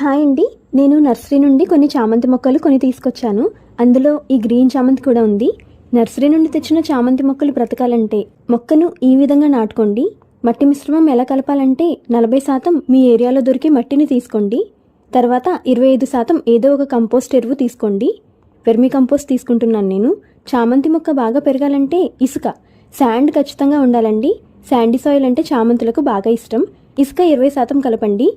Hi అండి, నేను nursery నుండి కొన్ని చామంతి మొక్కలు తీసుకొచ్చాను. అందులో ఈ గ్రీన్ చామంతి కూడా ఉంది. నర్సరీ నుండి తెచ్చిన చామంతి మొక్కలు బ్రతకాలంటే మొక్కను ఈ విధంగా నాటుకోండి. మట్టి మిశ్రమం ఎలా కలపాలంటే 40% మీ ఏరియాలో దొరికే మట్టిని తీసుకోండి. తర్వాత 25% ఏదో ఒక కంపోస్ట్ ఎరువు తీసుకోండి. వెర్మి కంపోస్ట్ తీసుకుంటున్నాను నేను. చామంతి మొక్క బాగా పెరగాలంటే ఇసుక, శాండ్ ఖచ్చితంగా ఉండాలండి. శాండీ సాయిల్ అంటే చామంతులకు బాగా ఇష్టం. ఇసుక 20% కలపండి.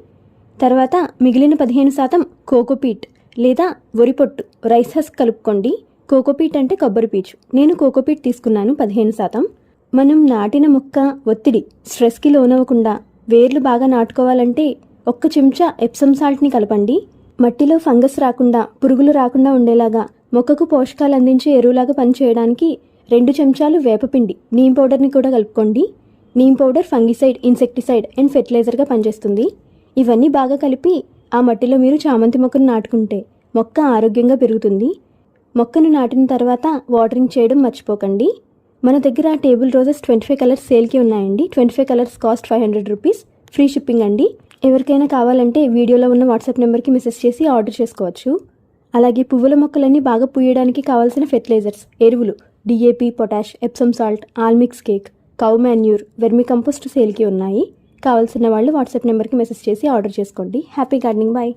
తర్వాత మిగిలిన 15% కోకోపీట్ లేదా వరిపొట్టు రైస్ హస్క్ కలుపుకోండి. కోకోపీట్ అంటే కొబ్బరి పీచు. నేను కోకోపీట్ తీసుకున్నాను 15%. మనం నాటిన మొక్క ఒత్తిడి, స్ట్రెస్కి లోనవ్వకుండా వేర్లు బాగా నాటుకోవాలంటే 1 చెంచా ఎప్సమ్ సాల్ట్ని కలపండి. మట్టిలో ఫంగస్ రాకుండా, పురుగులు రాకుండా ఉండేలాగా మొక్కకు పోషకాలు అందించే ఎరువులాగా పనిచేయడానికి 2 చెంచాలు వేపపిండి, నీమ్ పౌడర్ని కూడా కలుపుకోండి. Neem powder fungicide, insecticide and ఫెర్టిలైజర్గా పనిచేస్తుంది. ఇవన్నీ బాగా కలిపి ఆ మట్టిలో మీరు చామంతి మొక్కను నాటుకుంటే మొక్క ఆరోగ్యంగా పెరుగుతుంది. మొక్కను నాటిన తర్వాత వాటరింగ్ చేయడం మర్చిపోకండి. మన దగ్గర టేబుల్ రోజెస్ 25 కలర్స్ సేల్కి ఉన్నాయండి. 25 colours cost 500 rupees, free shipping అండి. ఎవరికైనా కావాలంటే వీడియోలో ఉన్న వాట్సాప్ నెంబర్కి మెసేజ్ చేసి ఆర్డర్ చేసుకోవచ్చు. అలాగే పువ్వుల మొక్కలన్నీ బాగా పూయడానికి కావాల్సిన ఫెర్టిలైజర్స్, ఎరువులు DAP, potash, Epsom salt, all mix cake, cow manure, vermi compost సేల్కి ఉన్నాయి. కావాల్సిన వాళ్ళు వాట్సాప్ నెంబర్కి మెసేజ్ చేసి ఆర్డర్ చేసుకోండి. Happy gardening, bye.